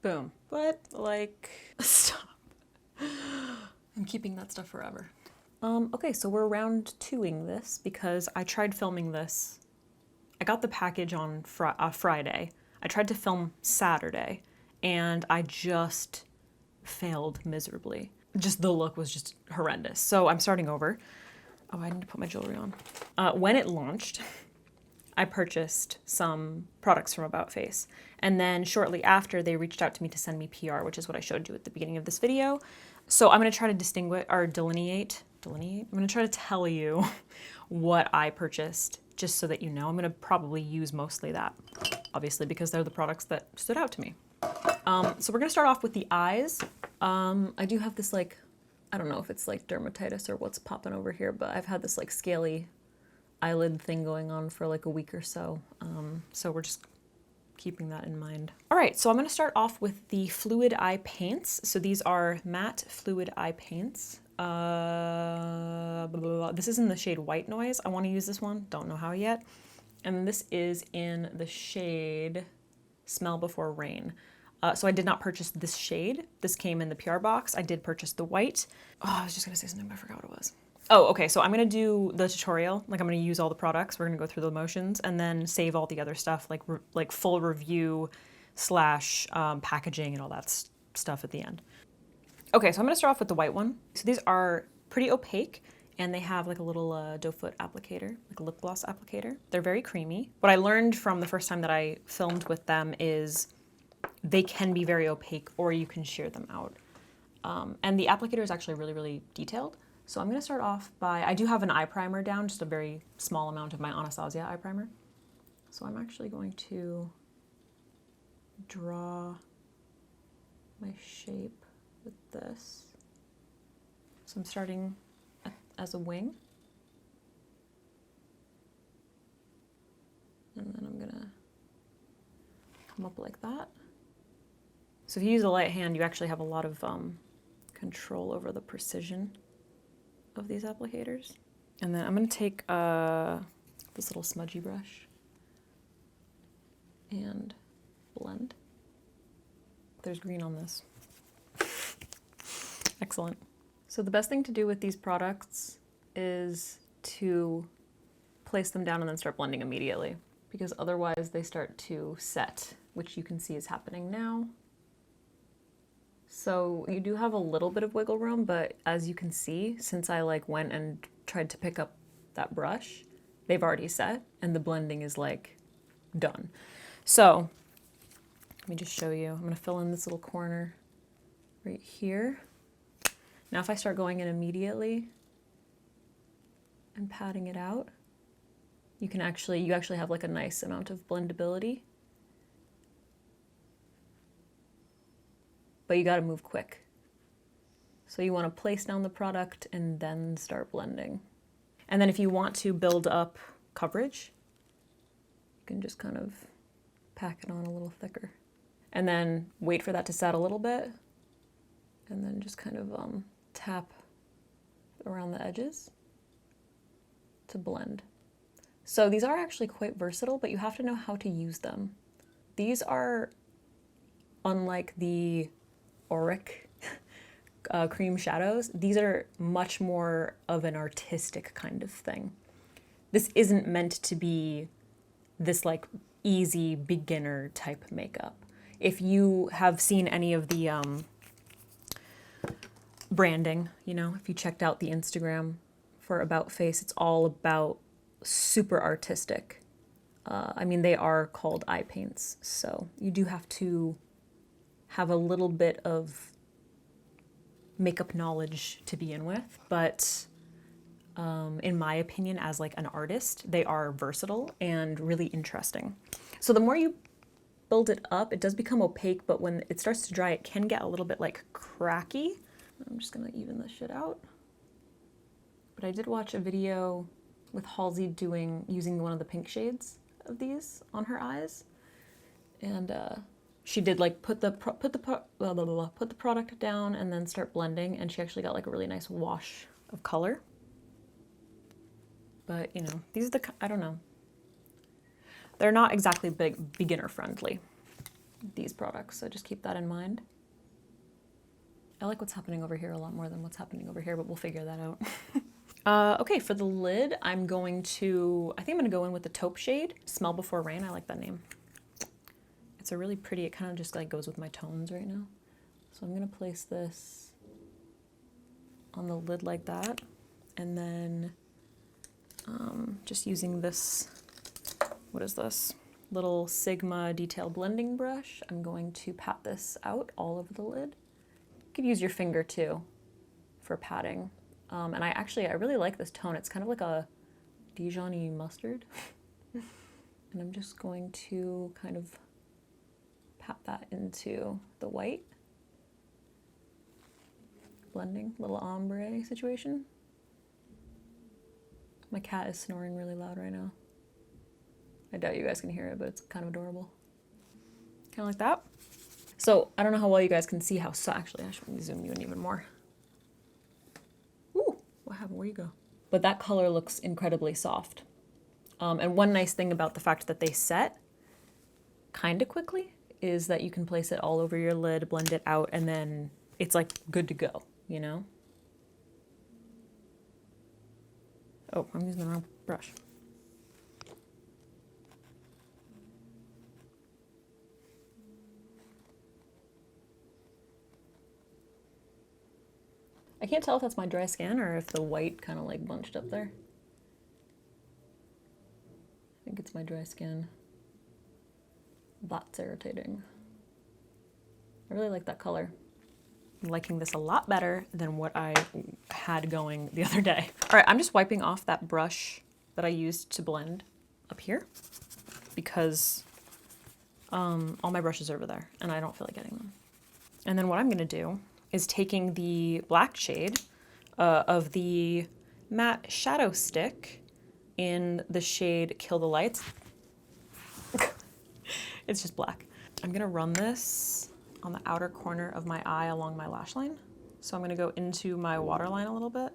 Boom. But like, stop. I'm keeping that stuff forever. Okay, so we're round 2ing this because I tried filming this. I got the package on Friday. I tried to film Saturday and I just failed miserably. Just the look was just horrendous. So I'm starting over. Oh, I need to put my jewelry on. When it launched, I purchased some products from About Face. And then shortly after, they reached out to me to send me PR, which is what I showed you at the beginning of this video. So I'm going to try to distinguish or delineate. I'm going to try to tell you what I purchased, just so that you know. I'm going to probably use mostly that, obviously, because they're the products that stood out to me. So we're going to start off with the eyes. I do have this, like, I don't know if it's like dermatitis or what's popping over here, but I've had this like scaly eyelid thing going on for like a week or so. So we're just keeping that in mind. All right, so I'm going to start off with the fluid eye paints. So these are matte fluid eye paints. This is in the shade White Noise. I want to use this one. Don't know how yet. And this is in the shade Smell Before Rain. So I did not purchase this shade. This came in the PR box. I did purchase the white. Oh, I was just going to say something, but I forgot what it was. Oh, okay, so I'm going to do the tutorial. Like, I'm going to use all the products. We're going to go through the motions and then save all the other stuff, like full review slash packaging and all that stuff at the end. Okay, so I'm going to start off with the white one. So these are pretty opaque, and they have like a little doe foot applicator, like a lip gloss applicator. They're very creamy. What I learned from the first time that I filmed with them is they can be very opaque, or you can shear them out. And the applicator is actually really, really detailed. So I'm going to start off by, I do have an eye primer down, just a very small amount of my Anastasia eye primer. So I'm actually going to draw my shape with this. So I'm starting as a wing. And then I'm going to come up like that. So if you use a light hand, you actually have a lot of control over the precision of these applicators. And then I'm going to take this little smudgy brush and blend. There's green on this. Excellent. So the best thing to do with these products is to place them down and then start blending immediately, because otherwise they start to set, which you can see is happening now. So you do have a little bit of wiggle room, but as you can see, since I like went and tried to pick up that brush, they've already set and the blending is like done. So let me just show you. I'm gonna fill in this little corner right here. Now if I start going in immediately and patting it out, you actually have like a nice amount of blendability. But you gotta move quick. So you wanna place down the product and then start blending. And then if you want to build up coverage, you can just kind of pack it on a little thicker. And then wait for that to set a little bit, and then just kind of tap around the edges to blend. So these are actually quite versatile, but you have to know how to use them. These are, unlike the Auric cream shadows, these are much more of an artistic kind of thing. This isn't meant to be this like easy beginner type makeup. If you have seen any of the branding, you know, if you checked out the Instagram for About Face, it's all about super artistic. I mean, they are called eye paints, so you do have to have a little bit of makeup knowledge to begin with, but in my opinion, as like an artist, they are versatile and really interesting. So the more you build it up, it does become opaque, but when it starts to dry, it can get a little bit like cracky. I'm just gonna even this shit out. But I did watch a video with Halsey using one of the pink shades of these on her eyes, and she did like put the product down and then start blending, and she actually got like a really nice wash of color. But you know, these are I don't know. They're not exactly beginner friendly. these products, so just keep that in mind. I like what's happening over here a lot more than what's happening over here, but we'll figure that out. Okay, for the lid, I think I'm gonna go in with the Taupe shade, Smell Before Rain. I like that name. It's a really pretty, it kind of just like goes with my tones right now. So I'm gonna place this on the lid like that, and then just using this, what is this? Little Sigma detail blending brush, I'm going to pat this out all over the lid. You could use your finger too for patting. And I really like this tone. It's kind of like a Dijon-y mustard. And I'm just going to kind of pat that into the white. Blending, little ombre situation. My cat is snoring really loud right now. I doubt you guys can hear it, but it's kind of adorable. Kind of like that. So I don't know how well you guys can see how, actually I should zoom you in even more. Ooh, what happened? Where'd you go? But that color looks incredibly soft. And one nice thing about the fact that they set kind of quickly is that you can place it all over your lid, blend it out, and then it's like good to go, you know? Oh, I'm using the wrong brush. I can't tell if that's my dry skin or if the white kind of like bunched up there. I think it's my dry skin. That's irritating. I really like that color. I'm liking this a lot better than what I had going the other day. All right, I'm just wiping off that brush that I used to blend up here because all my brushes are over there and I don't feel like getting them. And then what I'm gonna do is taking the black shade of the matte shadow stick in the shade Kill the Lights. It's just black. I'm gonna run this on the outer corner of my eye along my lash line. So I'm gonna go into my waterline a little bit.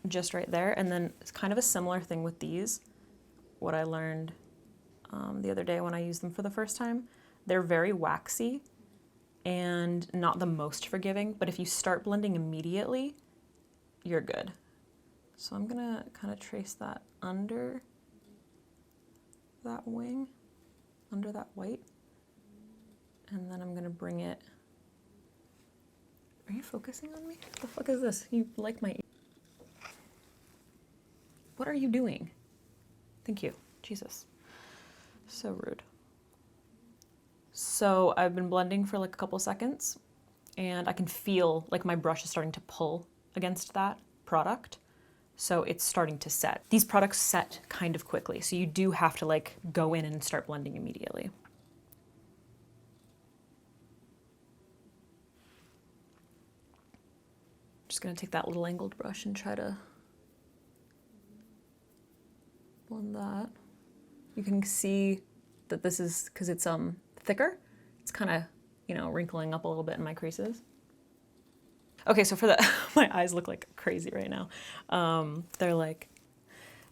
Just right there. And then it's kind of a similar thing with these. What I learned the other day when I used them for the first time. They're very waxy and not the most forgiving, but if you start blending immediately, you're good. So I'm gonna kind of trace that under that wing, under that white. And then I'm gonna bring it, are you focusing on me? What the fuck is this? You like my, what are you doing? Thank you, Jesus. So rude. So I've been blending for like a couple seconds and I can feel like my brush is starting to pull against that product. So it's starting to set. These products set kind of quickly. So you do have to like go in and start blending immediately. Just gonna take that little angled brush and try to blend that. You can see that this is, because it's thicker, it's kind of, you know, wrinkling up a little bit in my creases. Okay, so for the, my eyes look like crazy right now. They're like,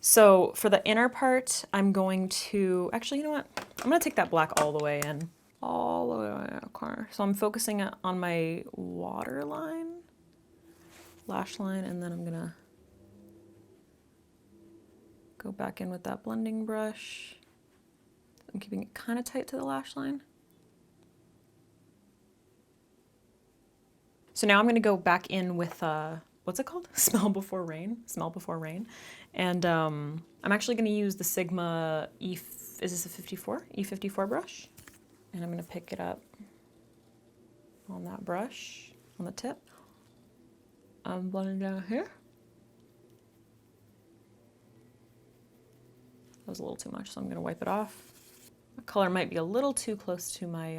so for the inner part, I'm going to, actually, you know what? I'm gonna take that black all the way in, all the way in the corner. So I'm focusing on my waterline, lash line, and then I'm gonna go back in with that blending brush. I'm keeping it kind of tight to the lash line. So now I'm gonna go back in with, what's it called? Smell Before Rain, Smell Before Rain. And I'm actually gonna use the Sigma is this a 54? E54 brush. And I'm gonna pick it up on that brush, on the tip. I'm blending down here. That was a little too much, so I'm gonna wipe it off. The color might be a little too close to my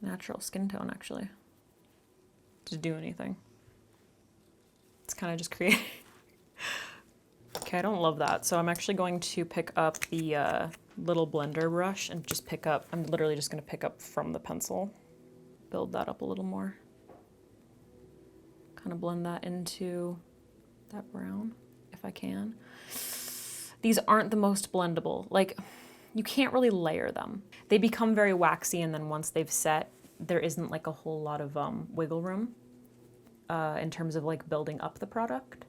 natural skin tone, actually, to do anything. It's kind of just creating. Okay, I don't love that. So I'm actually going to pick up the little blender brush and just pick up, I'm literally just gonna pick up from the pencil, build that up a little more. Kind of blend that into that brown, if I can. These aren't the most blendable. Like, you can't really layer them. They become very waxy, and then once they've set, there isn't like a whole lot of wiggle room in terms of like building up the product.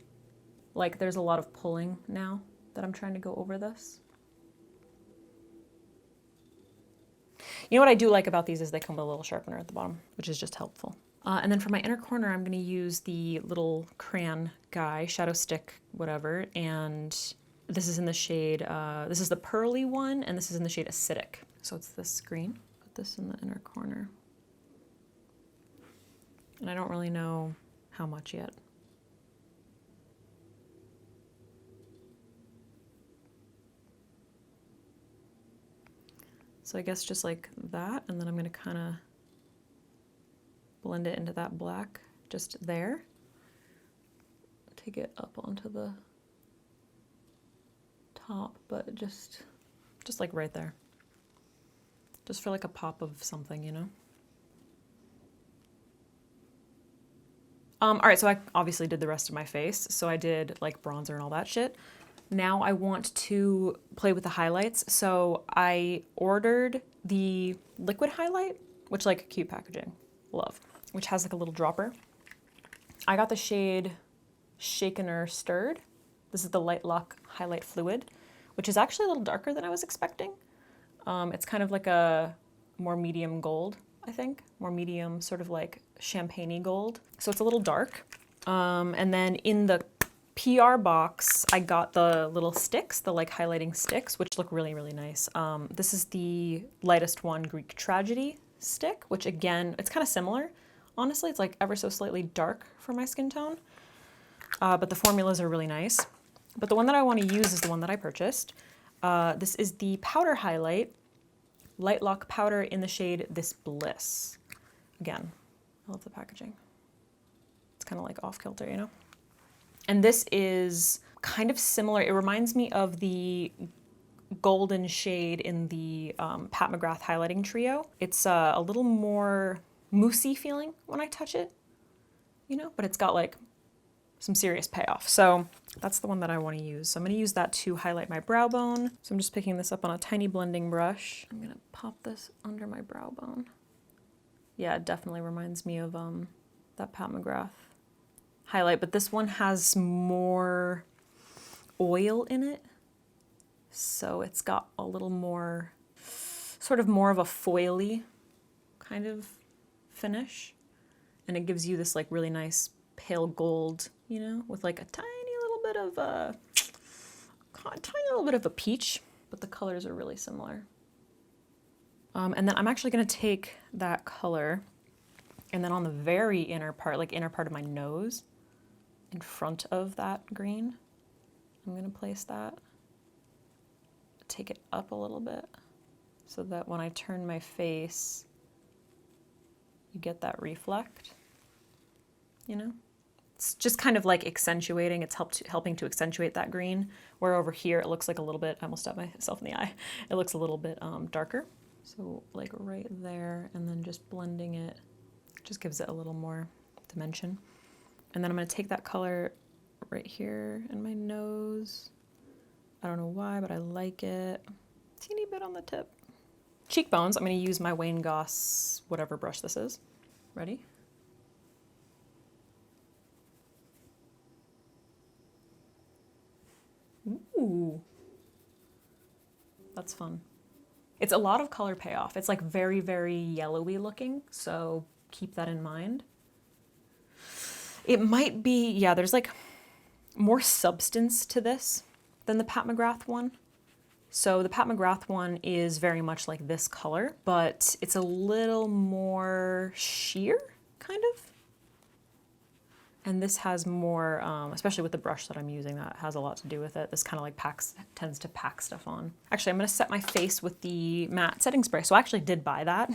Like, there's a lot of pulling now that I'm trying to go over this. You know what I do like about these is they come with a little sharpener at the bottom, which is just helpful. And then for my inner corner, I'm going to use the little crayon guy, shadow stick, whatever. And this is in the shade, this is the pearly one, and this is in the shade Acidic. So it's this green. Put this in the inner corner. And I don't really know how much yet. So I guess just like that, and then I'm going to kind of blend it into that black just there. Take it up onto the top, but just like right there. Just for like a pop of something, you know? All right, so I obviously did the rest of my face. So I did like bronzer and all that shit. Now I want to play with the highlights. So I ordered the liquid highlight, which like cute packaging, love, which has like a little dropper. I got the shade Shaken or Stirred. This is the Light Lock Highlight Fluid, which is actually a little darker than I was expecting. It's kind of like a more medium gold, I think. More medium, sort of like champagne-y gold. So it's a little dark. And then in the PR box, I got the little sticks, the like highlighting sticks, which look really, really nice. This is the lightest one, Greek Tragedy stick, which again, it's kind of similar. Honestly, it's like ever so slightly dark for my skin tone. But the formulas are really nice. But the one that I want to use is the one that I purchased. This is the powder highlight, Light Lock powder in the shade This Bliss. Again, I love the packaging. It's kind of like off kilter, you know? And this is kind of similar. It reminds me of the golden shade in the Pat McGrath highlighting trio. It's a little more moussey feeling when I touch it, you know, but it's got like some serious payoff. So that's the one that I want to use. So I'm going to use that to highlight my brow bone. So I'm just picking this up on a tiny blending brush. I'm going to pop this under my brow bone. Yeah, it definitely reminds me of that Pat McGrath highlight, but this one has more oil in it. So it's got a little more, sort of more of a foily kind of finish. And it gives you this like really nice pale gold, you know, with like a tiny little bit of a peach, but the colors are really similar. And then I'm actually going to take that color and then on the very inner part, like inner part of my nose, in front of that green, I'm going to place that. Take it up a little bit so that when I turn my face, you get that reflect, you know? It's just kind of like accentuating, it's helping to accentuate that green, where over here it looks like a little bit, I almost stabbed myself in the eye, it looks a little bit darker. So like right there, and then just blending it, just gives it a little more dimension. And then I'm going to take that color right here in my nose. I don't know why, but I like it. Teeny bit on the tip. Cheekbones, I'm going to use my Wayne Goss, whatever brush this is. Ready? Ooh. That's fun. It's a lot of color payoff. It's like very, very yellowy looking, so keep that in mind. It might be, yeah, there's like more substance to this than the Pat McGrath one. So the Pat McGrath one is very much like this color, but it's a little more sheer, kind of. And this has more, especially with the brush that I'm using, that has a lot to do with it. This kind of like tends to pack stuff on. Actually, I'm going to set my face with the matte setting spray. So I actually did buy that.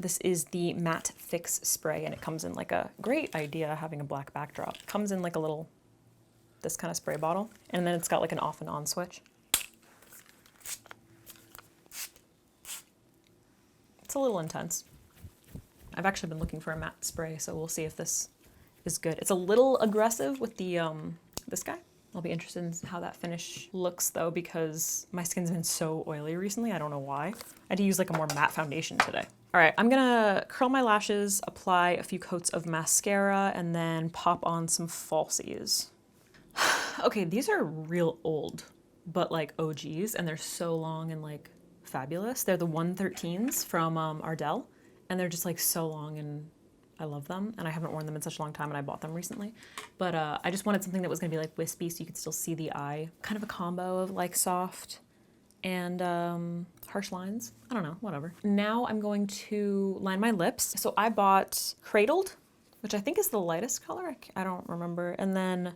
This is the Matte Fix Spray, and it comes in like a great idea having a black backdrop. It comes in like a little, this kind of spray bottle, and then it's got like an off and on switch. It's a little intense. I've actually been looking for a matte spray, so we'll see if this is good. It's a little aggressive with the this guy, I'll be interested in how that finish looks though, because my skin's been so oily recently. I don't know why. I had to use like a more matte foundation today. All right, I'm gonna curl my lashes, apply a few coats of mascara, and then pop on some falsies. Okay, these are real old, but like OGs, and they're so long and like fabulous. They're the 113s from Ardell, and they're just like so long, and I love them, and I haven't worn them in such a long time, and I bought them recently. But I just wanted something that was gonna be like wispy so you could still see the eye. Kind of a combo of like soft and harsh lines. I don't know, whatever. Now I'm going to line my lips. So I bought Cradled, which I think is the lightest color. I don't remember. And then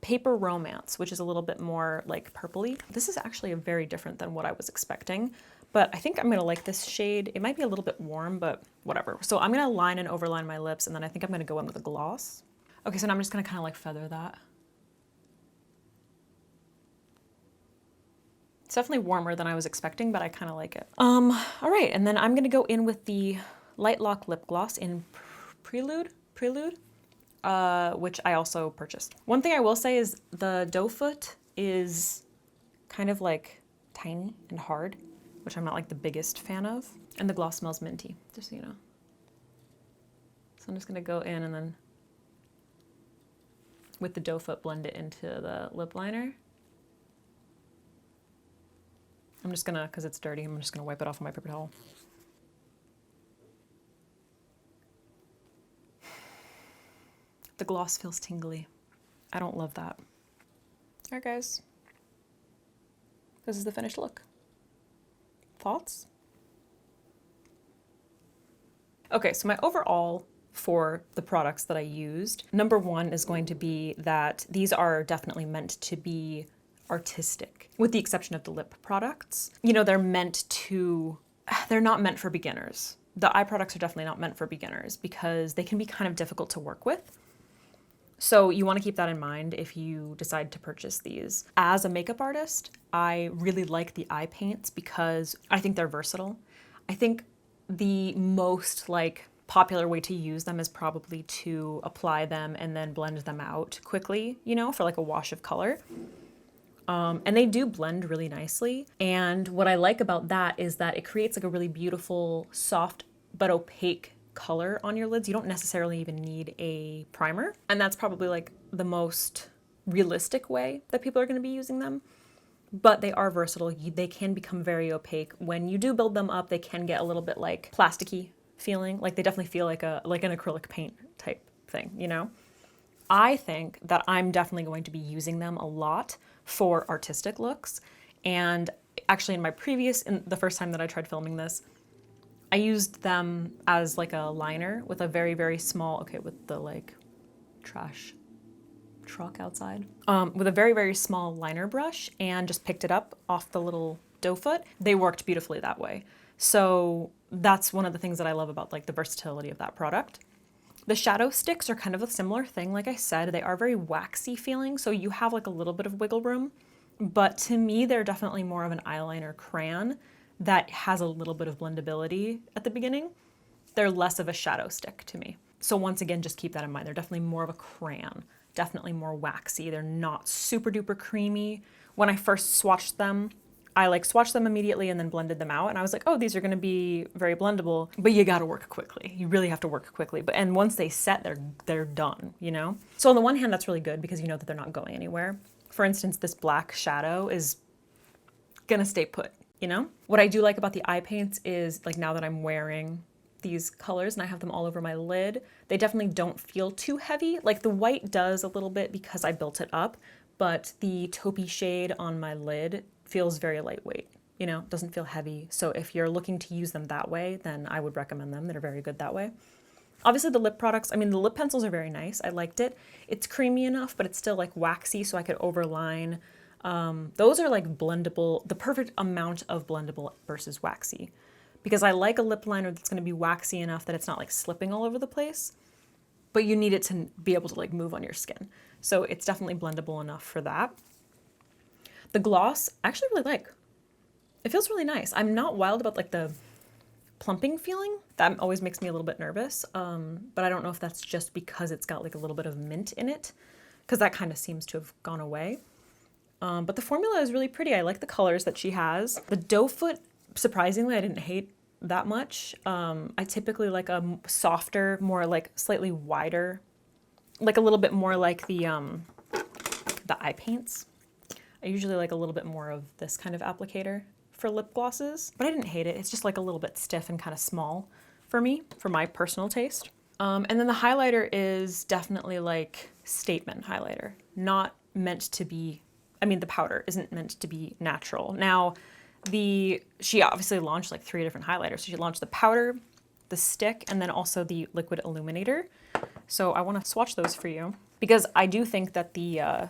Paper Romance, which is a little bit more like purpley. This is actually very different than what I was expecting, but I think I'm gonna like this shade. It might be a little bit warm, but whatever. So I'm gonna line and overline my lips, and then I think I'm gonna go in with a gloss. Okay, so now I'm just gonna kind of like feather that. It's definitely warmer than I was expecting, but I kind of like it. All right, and then I'm gonna go in with the Light Lock Lip Gloss in Prelude, which I also purchased. One thing I will say is the doe foot is kind of like tiny and hard, which I'm not like the biggest fan of. And the gloss smells minty, just so you know. So I'm just gonna go in and then with the doe foot blend it into the lip liner. I'm just gonna, cause it's dirty, I'm just gonna wipe it off with my paper towel. The gloss feels tingly. I don't love that. All right, guys. This is the finished look. Thoughts? Okay, so my overall for the products that I used, number one is going to be that these are definitely meant to be artistic, with the exception of the lip products. You know, they're not meant for beginners. The eye products are definitely not meant for beginners because they can be kind of difficult to work with. So you want to keep that in mind if you decide to purchase these. As a makeup artist, I really like the eye paints because I think they're versatile. I think the most like popular way to use them is probably to apply them and then blend them out quickly, you know, for like a wash of color. And they do blend really nicely. And what I like about that is that it creates like a really beautiful, soft but opaque color on your lids. You don't necessarily even need a primer. And that's probably like the most realistic way that people are going to be using them. But they are versatile. They can become very opaque. When you do build them up, they can get a little bit like plasticky feeling. Like they definitely feel like an acrylic paint type thing, you know? I think that I'm definitely going to be using them a lot for artistic looks. And actually in the first time that I tried filming this, I used them as like a liner with a very, very small, okay, with the like trash truck outside, with a very, very small liner brush and just picked it up off the little doe foot. They worked beautifully that way. So that's one of the things that I love about like the versatility of that product. The shadow sticks are kind of a similar thing. Like I said, they are very waxy feeling, so you have like a little bit of wiggle room. But to me, they're definitely more of an eyeliner crayon that has a little bit of blendability at the beginning. They're less of a shadow stick to me. So once again, just keep that in mind. They're definitely more of a crayon, definitely more waxy. They're not super duper creamy. When I first swatched them, I like swatched them immediately and then blended them out. And I was like, oh, these are gonna be very blendable, but you gotta work quickly. You really have to work quickly. And once they set, they're done, you know? So on the one hand, that's really good because you know that they're not going anywhere. For instance, this black shadow is gonna stay put, you know? What I do like about the eye paints is like now that I'm wearing these colors and I have them all over my lid, they definitely don't feel too heavy. Like the white does a little bit because I built it up, but the taupey shade on my lid feels very lightweight, you know, doesn't feel heavy. So if you're looking to use them that way, then I would recommend them. They're very good that way. Obviously the lip products, I mean, the lip pencils are very nice. I liked it. It's creamy enough, but it's still like waxy, so I could overline. Those are like blendable, the perfect amount of blendable versus waxy. Because I like a lip liner that's gonna be waxy enough that it's not like slipping all over the place, but you need it to be able to like move on your skin. So it's definitely blendable enough for that. The gloss, I actually really like. It feels really nice. I'm not wild about like the plumping feeling. That always makes me a little bit nervous. But I don't know if that's just because it's got like a little bit of mint in it. because that kind of seems to have gone away. But the formula is really pretty. I like the colors that she has. The doe foot, surprisingly, I didn't hate that much. I typically like a softer, more like slightly wider, like a little bit more like the eye paints. I usually like a little bit more of this kind of applicator for lip glosses, but I didn't hate it. It's just like a little bit stiff and kind of small for me, for my personal taste. And then the highlighter is definitely like statement highlighter, not meant to be, I mean, the powder isn't meant to be natural. Now, she obviously launched like 3 different highlighters. So she launched the powder, the stick, and then also the liquid illuminator. So I want to swatch those for you because I do think that the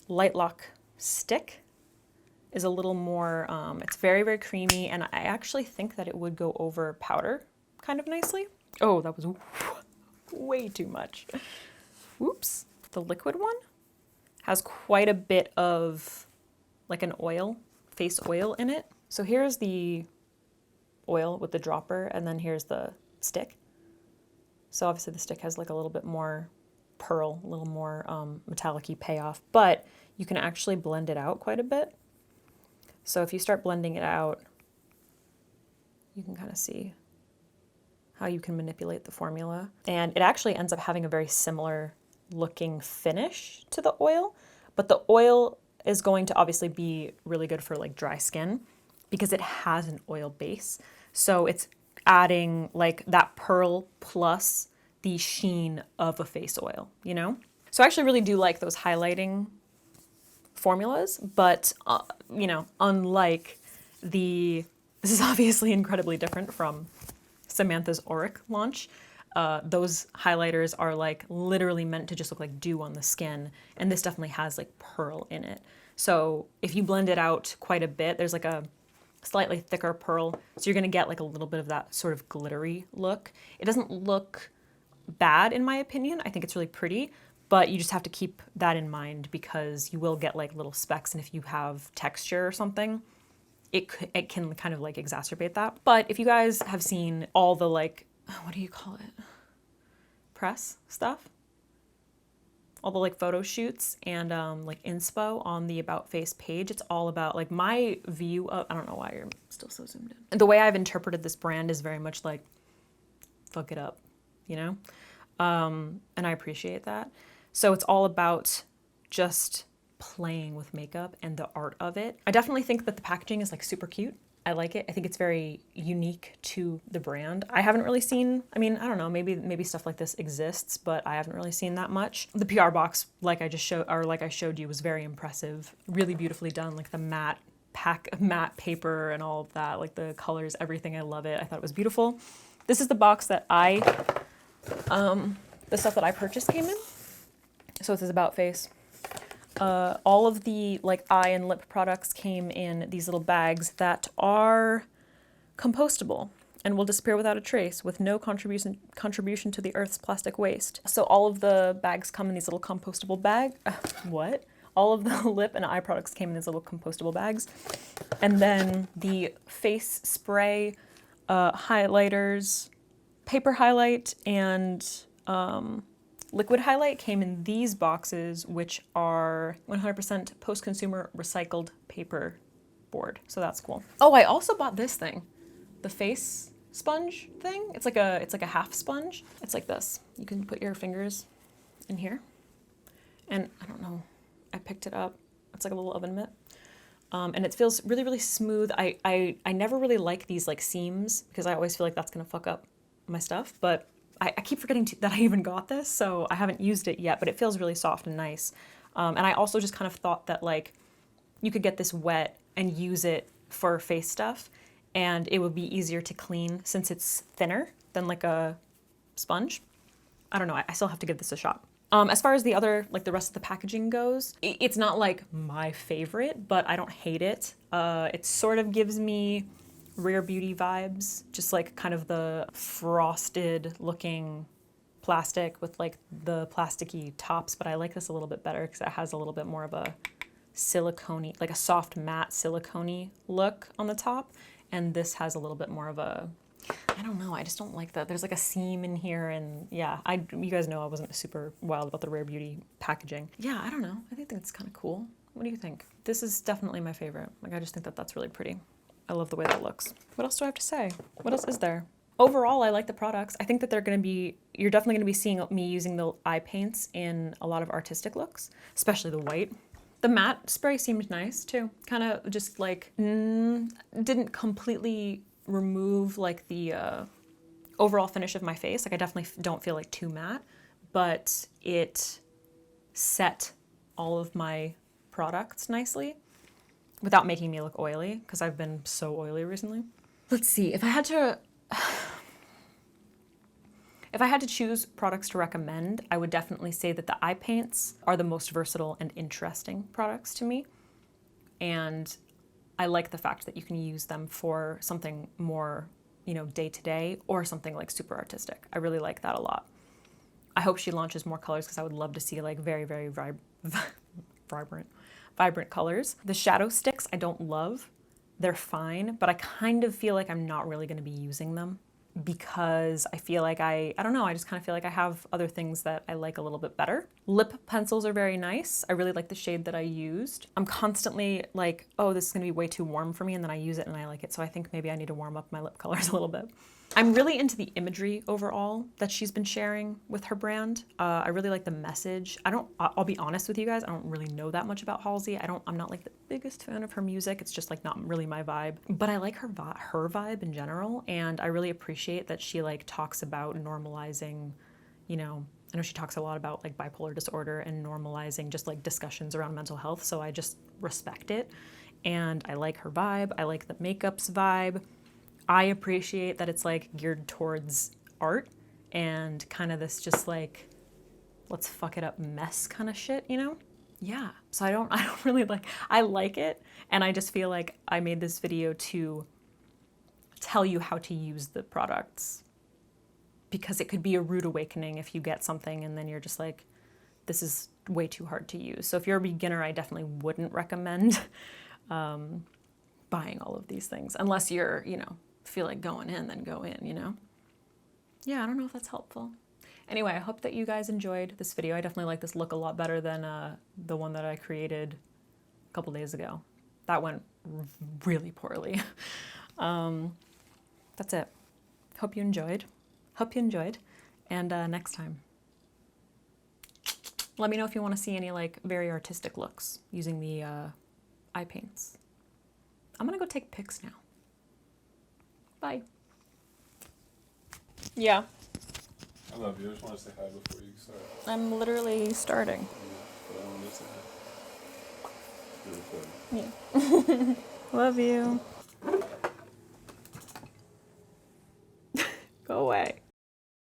Light Lock stick is a little more, it's very, very creamy, and I actually think that it would go over powder kind of nicely. Oh, that was way too much. Whoops. The liquid one has quite a bit of like an oil, face oil in it. So here's the oil with the dropper, and then here's the stick. So obviously the stick has like a little bit more pearl, a little more metallic-y payoff, but you can actually blend it out quite a bit. So if you start blending it out, you can kind of see how you can manipulate the formula. And it actually ends up having a very similar looking finish to the oil, but the oil is going to obviously be really good for like dry skin because it has an oil base. So it's adding like that pearl plus the sheen of a face oil, you know? So I actually really do like those highlighting formulas, but you know, unlike this is obviously incredibly different from Samantha's Auric launch. Those highlighters are like literally meant to just look like dew on the skin, and this definitely has like pearl in it. So if you blend it out quite a bit, there's like a slightly thicker pearl, so you're gonna get like a little bit of that sort of glittery look. It doesn't look bad in my opinion. I think it's really pretty, but you just have to keep that in mind because you will get like little specks, and if you have texture or something, it can kind of like exacerbate that. But if you guys have seen all the like, what do you call it? Press stuff? All the like photo shoots and like inspo on the About Face page, it's all about like my view of, I don't know why you're still so zoomed in. The way I've interpreted this brand is very much like, fuck it up, you know? And I appreciate that. So it's all about just playing with makeup and the art of it. I definitely think that the packaging is like super cute. I like it. I think it's very unique to the brand. I haven't really seen, I mean, I don't know, maybe stuff like this exists, but I haven't really seen that much. The PR box, like I showed you, was very impressive. Really beautifully done, like the matte paper and all of that, like the colors, everything. I love it. I thought it was beautiful. This is the box that the stuff that I purchased came in. So this is About Face. All of the like eye and lip products came in these little bags that are compostable and will disappear without a trace with no contribution to the Earth's plastic waste. So all of the bags come in these little compostable bags. What? All of the lip and eye products came in these little compostable bags. And then the face spray, highlighters, paper highlight, and liquid highlight came in these boxes, which are 100% post-consumer recycled paper board. So that's cool. Oh, I also bought this thing, the face sponge thing. It's like a half sponge. It's like this. You can put your fingers in here, and I don't know. I picked it up. It's like a little oven mitt, and it feels really, really smooth. I never really like these like seams because I always feel like that's gonna fuck up my stuff, but I keep forgetting that I even got this, so I haven't used it yet, but it feels really soft and nice. And I also just kind of thought that like you could get this wet and use it for face stuff, and it would be easier to clean since it's thinner than like a sponge. I don't know, I still have to give this a shot. As far as the other, like the rest of the packaging goes, it's not like my favorite, but I don't hate it. It sort of gives me Rare Beauty vibes, just like kind of the frosted looking plastic with like the plasticky tops, but I like this a little bit better because it has a little bit more of a silicone-y, like a soft matte silicone-y look on the top, and this has a little bit more of a I don't know. I just don't like that. There's like a seam in here, and yeah, you guys know I wasn't super wild about the Rare Beauty packaging. Yeah, I don't know. I think it's kind of cool. What do you think? This is definitely my favorite. Like, I just think that that's really pretty. I love the way that looks. What else do I have to say? What else is there? Overall, I like the products. I think that you're definitely gonna be seeing me using the eye paints in a lot of artistic looks, especially the white. The matte spray seemed nice too. Kind of just like, didn't completely remove like the overall finish of my face. Like, I definitely don't feel like too matte, but it set all of my products nicely without making me look oily, because I've been so oily recently. Let's see, if I had to choose products to recommend, I would definitely say that the eye paints are the most versatile and interesting products to me. And I like the fact that you can use them for something more, you know, day to day, or something like super artistic. I really like that a lot. I hope she launches more colors, because I would love to see like very, very vibrant colors. The shadow sticks I don't love. They're fine, but I kind of feel like I'm not really going to be using them, because I feel like I don't know, I just kind of feel like I have other things that I like a little bit better. Lip pencils are very nice. I really like the shade that I used. I'm constantly like, oh, this is gonna be way too warm for me, and then I use it and I like it. So I think maybe I need to warm up my lip colors a little bit. I'm really into the imagery overall that she's been sharing with her brand. I really like the message. I'll be honest with you guys, I don't really know that much about Halsey. I'm not like the biggest fan of her music. It's just like not really my vibe. But I like her vibe in general, and I really appreciate that she like talks about normalizing, you know, I know she talks a lot about like bipolar disorder and normalizing just like discussions around mental health. So I just respect it. And I like her vibe. I like the makeup's vibe. I appreciate that it's like geared towards art and kind of this just like, let's fuck it up mess kind of shit, you know? Yeah, so I don't really like, I like it, and I just feel like I made this video to tell you how to use the products, because it could be a rude awakening if you get something and then you're just like, this is way too hard to use. So if you're a beginner, I definitely wouldn't recommend buying all of these things, unless you're, you know, feel like going in, then go in, you know? Yeah, I don't know if that's helpful. Anyway, I hope that you guys enjoyed this video. I definitely like this look a lot better than the one that I created a couple days ago. That went really poorly. That's it. Hope you enjoyed. And next time, let me know if you want to see any like very artistic looks using the eye paints. I'm gonna go take pics now. Bye. Yeah. I love you. I just want to say hi before you start. I'm literally starting. Yeah, but I want to say hi. Yeah. Love you. Go away.